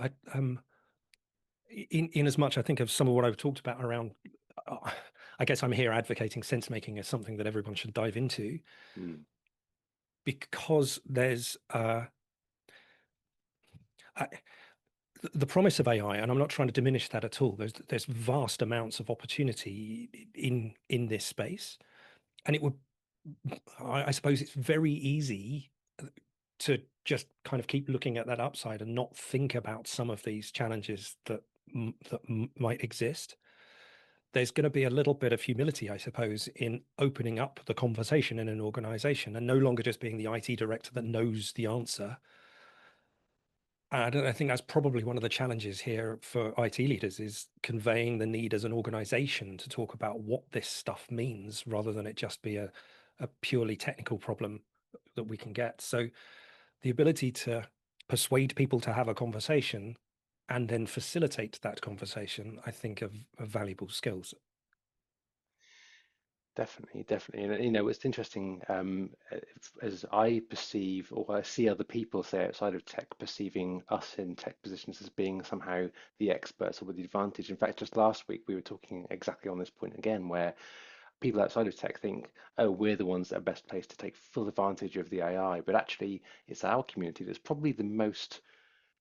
In as much I think of some of what I've talked about around, I guess I'm here advocating sense making as something that everyone should dive into, because there's the promise of AI, and I'm not trying to diminish that at all. There's vast amounts of opportunity in this space, and it would, I suppose, it's very easy to just kind of keep looking at that upside and not think about some of these challenges that might exist. There's going to be a little bit of humility, I suppose, in opening up the conversation in an organization and no longer just being the IT director that knows the answer. And I think that's probably one of the challenges here for IT leaders, is conveying the need as an organization to talk about what this stuff means, rather than it just be a purely technical problem that we can get. So the ability to persuade people to have a conversation and then facilitate that conversation, I think, are valuable skills. Definitely, definitely. And it's interesting, as I perceive, or I see other people, say outside of tech, perceiving us in tech positions as being somehow the experts or with the advantage. In fact, just last week we were talking exactly on this point again, where people outside of tech think, oh, we're the ones that are best placed to take full advantage of the AI, but actually it's our community that's probably the most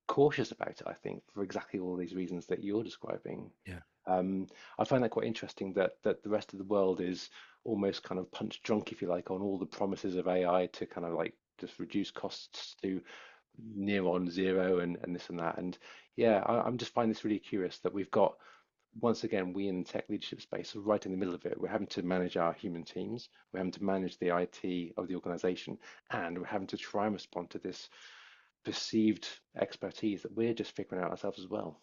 cautious about it, I think, for exactly all these reasons that you're describing. Yeah. I find that quite interesting that the rest of the world is almost kind of punch drunk, if you like, on all the promises of AI to kind of like just reduce costs to near on zero and this and that. And yeah, I'm just finding this really curious that we've got, once again, we in the tech leadership space are right in the middle of it. We're having to manage our human teams, we're having to manage the IT of the organization, and we're having to try and respond to this perceived expertise that we're just figuring out ourselves as well.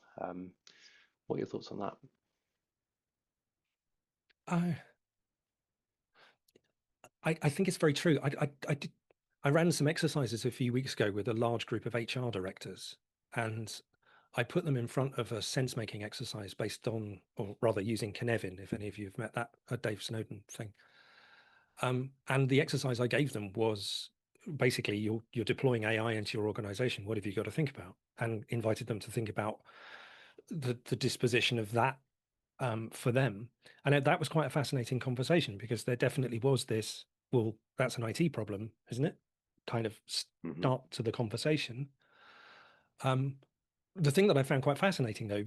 What are your thoughts on that? I think it's very true. I ran some exercises a few weeks ago with a large group of HR directors, and I put them in front of a sense-making exercise based on, or rather using Cynefin, if any of you have met that, Dave Snowden thing. And the exercise I gave them was basically, you're deploying AI into your organization. What have you got to think about? And invited them to think about the disposition of that for them. And that was quite a fascinating conversation, because there definitely was this, well, that's an IT problem, isn't it? Kind of start to the conversation. The thing that I found quite fascinating, though,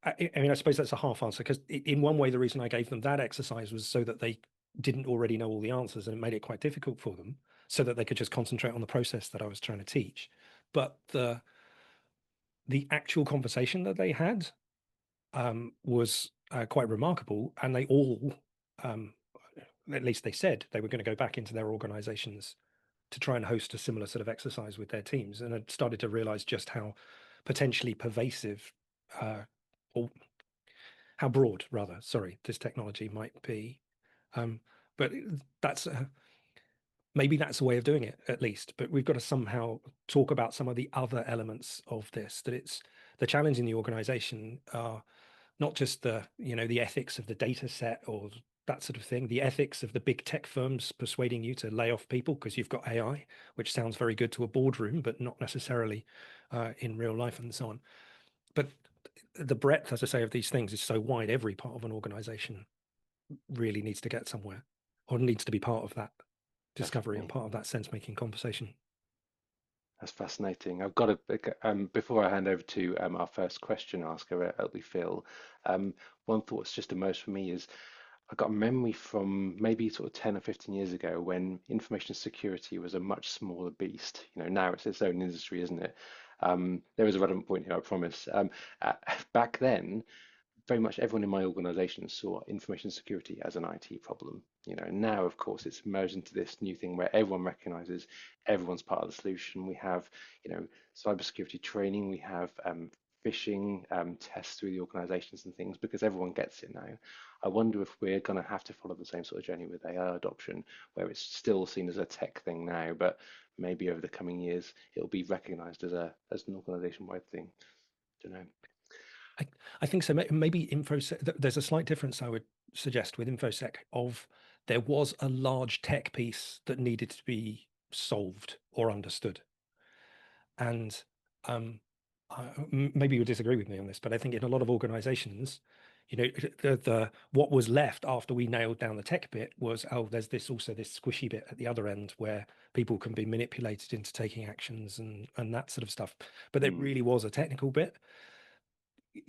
I mean, I suppose that's a half answer, because in one way, the reason I gave them that exercise was so that they didn't already know all the answers, and it made it quite difficult for them, so that they could just concentrate on the process that I was trying to teach. But the actual conversation that they had was quite remarkable, and they all, at least they said, they were going to go back into their organizations to try and host a similar sort of exercise with their teams, and had started to realize just how potentially pervasive, or how broad, rather, sorry, this technology might be. But that's maybe that's a way of doing it, at least. But we've got to somehow talk about some of the other elements of this, that it's the challenge in the organization are not just the ethics of the data set or that sort of thing, the ethics of the big tech firms persuading you to lay off people because you've got AI, which sounds very good to a boardroom, but not necessarily in real life, and so on. But the breadth, as I say, of these things is so wide. Every part of an organization really needs to get somewhere, or needs to be part of that discovery and part of that sense-making conversation. That's fascinating. I've got to, before I hand over to our first question asker, Phil, one thought that's just emerged for me is, I got a memory from maybe sort of 10 or 15 years ago when information security was a much smaller beast. Now it's its own industry, isn't it? There is a relevant point here, I promise. Back then, very much everyone in my organization saw information security as an IT problem. Now, of course, it's emerged into this new thing where everyone recognizes everyone's part of the solution. We have, cybersecurity training, we have phishing tests through the organizations and things, because everyone gets it now. I wonder if we're going to have to follow the same sort of journey with AI adoption, where it's still seen as a tech thing now, but maybe over the coming years it'll be recognized as an organization-wide thing. Don't know. I think so. Maybe there's a slight difference I would suggest with InfoSec of there was a large tech piece that needed to be solved or understood. And maybe you disagree with me on this, but I think in a lot of organizations, you know, what was left after we nailed down the tech bit was, oh, there's this squishy bit at the other end where people can be manipulated into taking actions and that sort of stuff. But there really was a technical bit.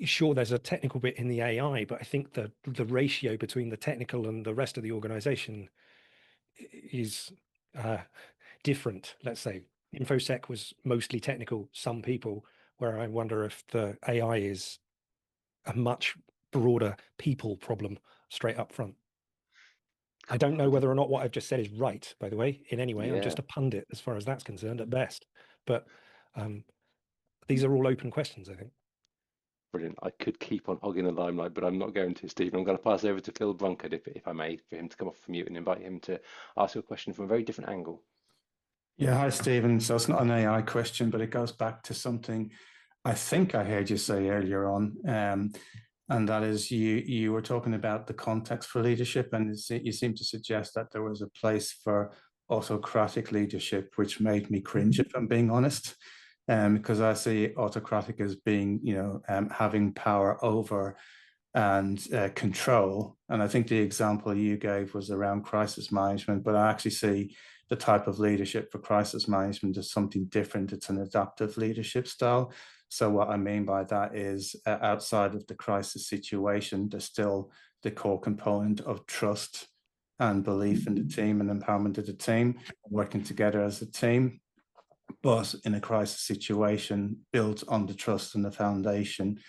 Sure, there's a technical bit in the AI, but I think the ratio between the technical and the rest of the organization is different. Let's say InfoSec was mostly technical, some people, where I wonder if the AI is a much broader people problem straight up front. I don't know whether or not what I've just said is right, by the way, in any way. I'm just a pundit as far as that's concerned at best. But these are all open questions, I think. Brilliant. I could keep on hogging the limelight, but I'm not going to, Stephen. I'm going to pass over to Phil Brunkard, if I may, for him to come off from mute and invite him to ask you a question from a very different angle. Yeah, hi, Stephen. So it's not an AI question, but it goes back to something I think I heard you say earlier on, and that is you were talking about the context for leadership, and you seem to suggest that there was a place for autocratic leadership, which made me cringe, if I'm being honest, because I see autocratic as being, having power over and control. And I think the example you gave was around crisis management, but I actually see the type of leadership for crisis management as something different. It's an adaptive leadership style. So what I mean by that is outside of the crisis situation, there's still the core component of trust and belief in the team and empowerment of the team, working together as a team. But in a crisis situation, built on the trust and the foundation,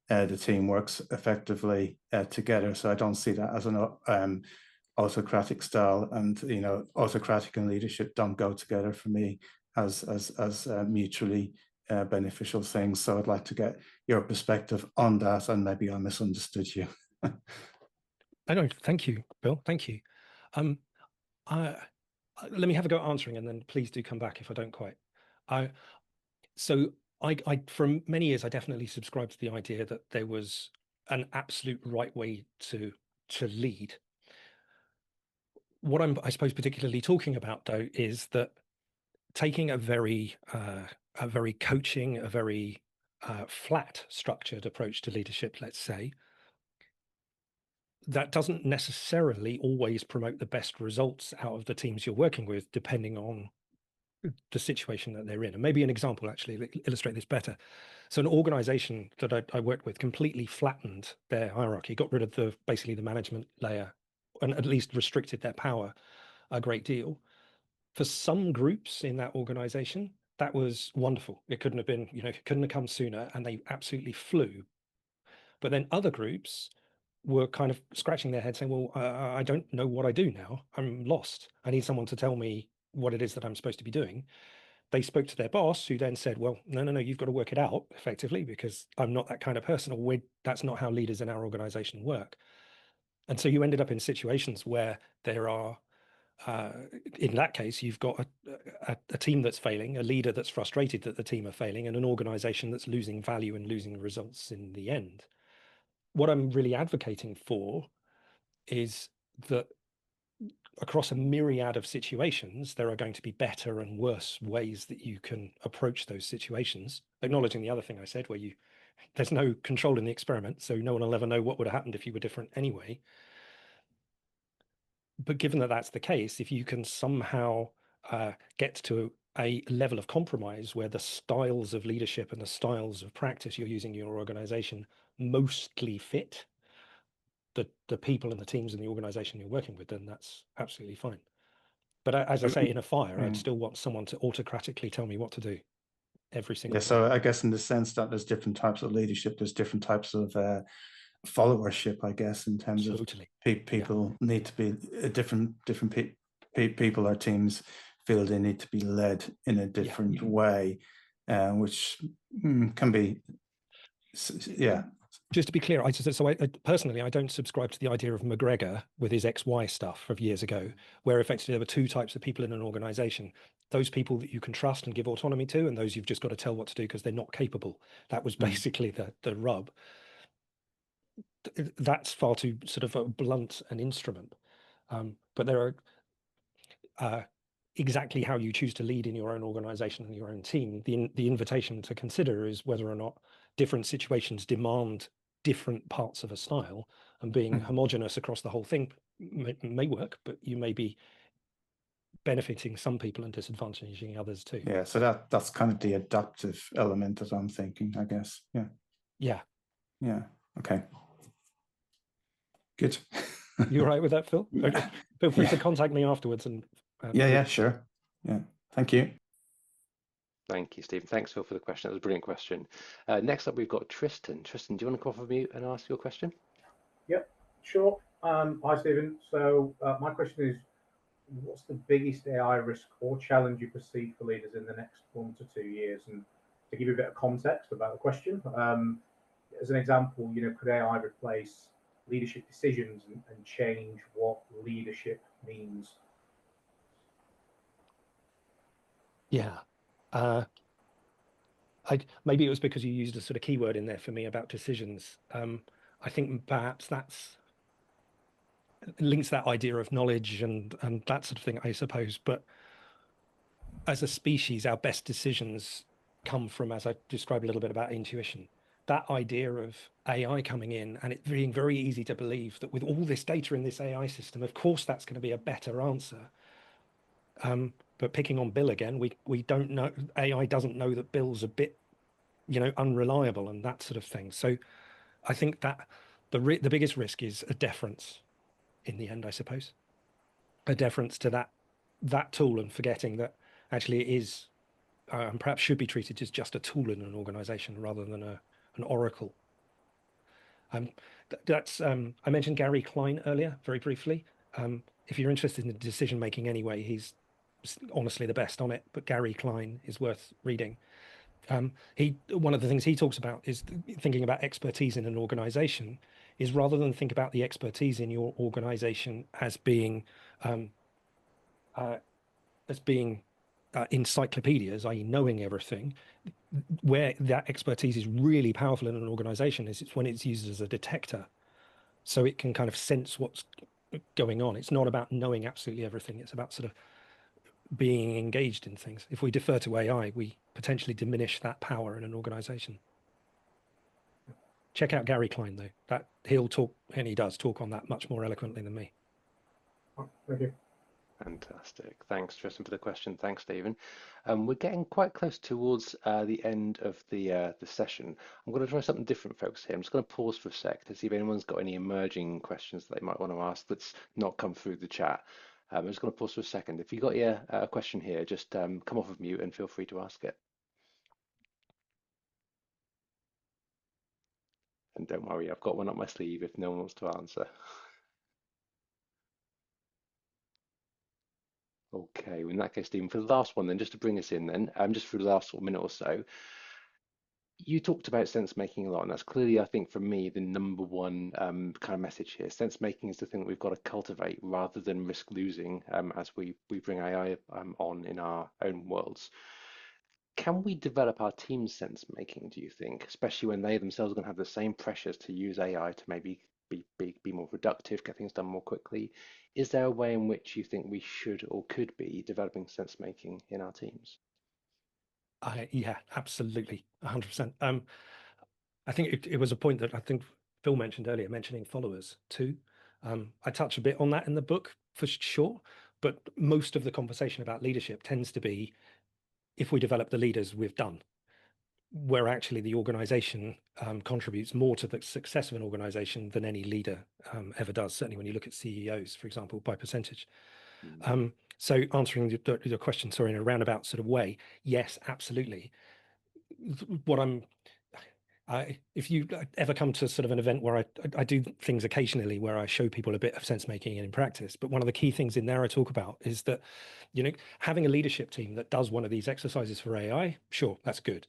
the team works effectively together. So I don't see that as an autocratic style, and autocratic and leadership don't go together for me as mutually beneficial things. So I'd like to get your perspective on that, and maybe I misunderstood you. I don't. Thank you, Bill. Thank you. Let me have a go at answering, and then please do come back if I don't quite. So I for many years I definitely subscribed to the idea that there was an absolute right way to lead. What I'm, I suppose, particularly talking about though is that taking a very coaching, a very flat structured approach to leadership, let's say, that doesn't necessarily always promote the best results out of the teams you're working with, depending on the situation that they're in. And maybe an example actually that illustrate this better. So an organization that I worked with completely flattened their hierarchy, got rid of basically the management layer, and at least restricted their power a great deal. For some groups in that organization, that was wonderful. It couldn't have been, it couldn't have come sooner, and they absolutely flew. But then other groups were kind of scratching their head saying, well, I don't know what I do now. I'm lost. I need someone to tell me what it is that I'm supposed to be doing. They spoke to their boss, who then said, well, no, you've got to work it out effectively, because I'm not that kind of person, or that's not how leaders in our organization work. And so you ended up in situations where there are, in that case, you've got a team that's failing, a leader that's frustrated that the team are failing, and an organization that's losing value and losing results in the end. What I'm really advocating for is that across a myriad of situations, there are going to be better and worse ways that you can approach those situations, acknowledging the other thing I said, where there's no control in the experiment, so no one will ever know what would have happened if you were different anyway. But given that that's the case, if you can somehow get to a level of compromise where the styles of leadership and the styles of practice you're using in your organization mostly fit the people and the teams and the organization you're working with, then that's absolutely fine. But as I say, in a fire, I'd still want someone to autocratically tell me what to do every single time. So I guess in the sense that there's different types of leadership, there's different types of followership, I guess, in terms of people need to be different people or teams feel they need to be led in a different way, which can be, Just to be clear, I personally, I don't subscribe to the idea of McGregor with his XY stuff of years ago, where effectively there were two types of people in an organization: those people that you can trust and give autonomy to, and those you've just got to tell what to do because they're not capable. That was basically the rub. that's far too sort of a blunt an instrument. But there are exactly how you choose to lead in your own organization and your own team. The invitation to consider is whether or not different situations demand different parts of a style, and being homogenous across the whole thing may work, but you may be benefiting some people and disadvantaging others too. Yeah, so that's kind of the adaptive element that I'm thinking, I guess. Yeah. Yeah. Yeah. Okay. Good. You all right with that, Phil? Okay. Feel free to contact me afterwards. And yeah, sure. Yeah. Thank you. Thank you, Stephen. Thanks, Phil, for the question. That was a brilliant question. Next up, we've got Tristan. Tristan, do you want to come off of mute and ask your question? Yep, sure. Hi, Stephen. So my question is, what's the biggest AI risk or challenge you perceive for leaders in the next 1 to 2 years? And to give you a bit of context about the question, as an example, could AI replace leadership decisions and change what leadership means? Yeah. Maybe it was because you used a sort of keyword in there for me about decisions. I think perhaps that's links that idea of knowledge and that sort of thing, I suppose. But as a species, our best decisions come from, as I described a little bit about intuition, that idea of AI coming in and it being very easy to believe that with all this data in this AI system, of course, that's going to be a better answer. But picking on Bill again, we don't know, AI doesn't know that Bill's a bit, unreliable and that sort of thing. So I think that the biggest risk is a deference in the end, I suppose. A deference to that tool and forgetting that actually it is, and perhaps should be treated as just a tool in an organization rather than an oracle. I mentioned Gary Klein earlier, very briefly. If you're interested in decision making anyway, he's honestly the best on it, but Gary Klein is worth reading. One of the things he talks about is thinking about expertise in an organization is rather than think about the expertise in your organization as being encyclopedias, i.e. knowing everything. Where that expertise is really powerful in an organization is it's when it's used as a detector. So it can kind of sense what's going on. It's not about knowing absolutely everything. It's about sort of being engaged in things. If we defer to AI, we potentially diminish that power in an organization. Check out Gary Klein, though. That he'll talk, and he does talk on that much more eloquently than me. Thank you. Fantastic. Thanks, Tristan, for the question. Thanks, Stephen. We're getting quite close towards the end of the session. I'm going to try something different, folks, here. I'm just going to pause for a sec to see if anyone's got any emerging questions that they might want to ask that's not come through the chat. I'm just going to pause for a second. If you've got a question here, just come off of mute and feel free to ask it. And don't worry, I've got one up my sleeve if no one wants to answer. Okay, in that case, Stephen, for the last one then, just to bring us in then, just for the last minute or so, you talked about sense making a lot, and that's clearly, I think, for me, the number one kind of message here. Sense making is the thing that we've got to cultivate rather than risk losing as we bring AI on in our own worlds. Can we develop our team's sense making, do you think, especially when they themselves are going to have the same pressures to use AI to maybe be more productive, get things done more quickly? Is there a way in which you think we should or could be developing sense making in our teams? Yeah, absolutely, 100%. I think it was a point that I think Phil mentioned earlier, mentioning followers too. I touch a bit on that in the book for sure, but most of the conversation about leadership tends to be if we develop the leaders we've done, where actually the organization contributes more to the success of an organization than any leader ever does, certainly when you look at CEOs, for example, by percentage. So answering your question, sorry, in a roundabout sort of way, yes, absolutely. If you ever come to sort of an event where I do things occasionally where I show people a bit of sense making in practice, but one of the key things in there I talk about is that, having a leadership team that does one of these exercises for AI, sure, that's good.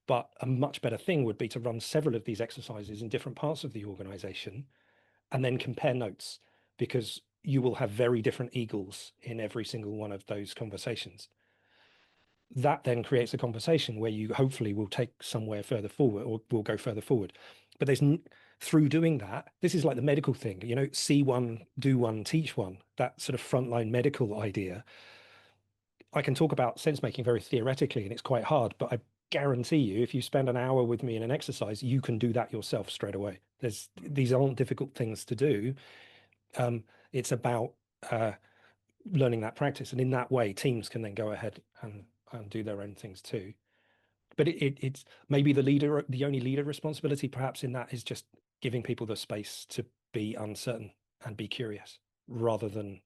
But a much better thing would be to run several of these exercises in different parts of the organization and then compare notes, because you will have very different eagles in every single one of those conversations. That then creates a conversation where you hopefully will take somewhere further forward or will go further forward. But through doing that, this is like the medical thing, you know, see one, do one, teach one, that sort of frontline medical idea. I can talk about sense making very theoretically, and it's quite hard, but I guarantee you, if you spend an hour with me in an exercise, you can do that yourself straight away. These aren't difficult things to do. It's about learning that practice, and in that way, teams can then go ahead and do their own things too. But it's maybe the only leader responsibility perhaps in that is just giving people the space to be uncertain and be curious, rather than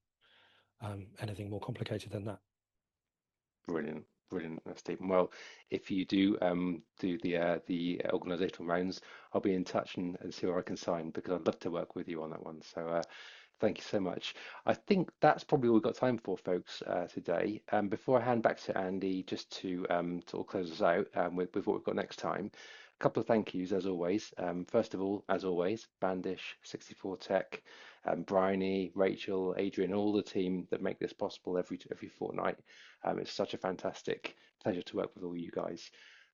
anything more complicated than that. Brilliant, brilliant, Stephen. Well, if you do do the organisational rounds, I'll be in touch and see where I can sign, because I'd love to work with you on that one. So thank you so much. I think that's probably all we've got time for, folks, today. Before I hand back to Andy, just to sort of close us out with what we've got next time, a couple of thank yous as always. First of all, as always, Bandish, 64 Tech, Bryony, Rachel, Adrian, all the team that make this possible every fortnight. It's such a fantastic pleasure to work with all you guys.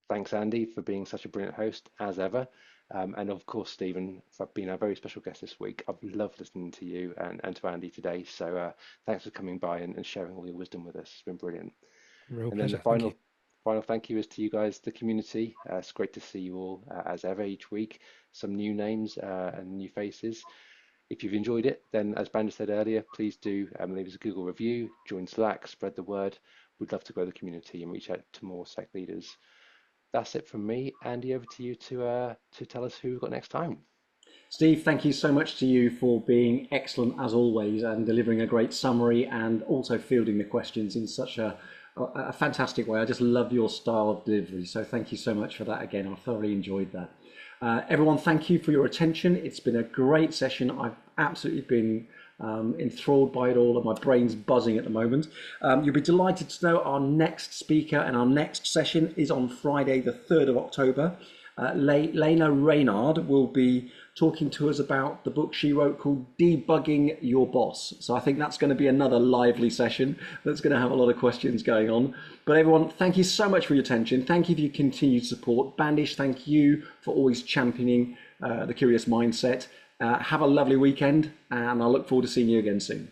Thanks, Andy, for being such a brilliant host as ever. And of course, Stephen, for being our very special guest this week. I've loved listening to you and to Andy today. So thanks for coming by and sharing all your wisdom with us. It's been brilliant. Real And pleasure. then the final thank you is to you guys, the community. It's great to see you all as ever each week. Some new names and new faces. If you've enjoyed it, then as Bandish said earlier, please do leave us a Google review, join Slack, spread the word. We'd love to grow the community and reach out to more SEC leaders. That's it from me. Andy, over to you to tell us who we've got next time. Steve, thank you so much to you for being excellent as always and delivering a great summary, and also fielding the questions in such a fantastic way. I just love your style of delivery. So thank you so much for that again. I thoroughly enjoyed that. Everyone, thank you for your attention. It's been a great session. I've absolutely been enthralled by it all, and my brain's buzzing at the moment. You'll be delighted to know our next speaker and our next session is on Friday, the 3rd of October. Lena Reynard will be talking to us about the book she wrote called Debugging Your Boss. So I think that's going to be another lively session that's going to have a lot of questions going on. But everyone, thank you so much for your attention. Thank you for your continued support. Bandish, thank you for always championing the Curious Mindset. Have a lovely weekend, and I look forward to seeing you again soon.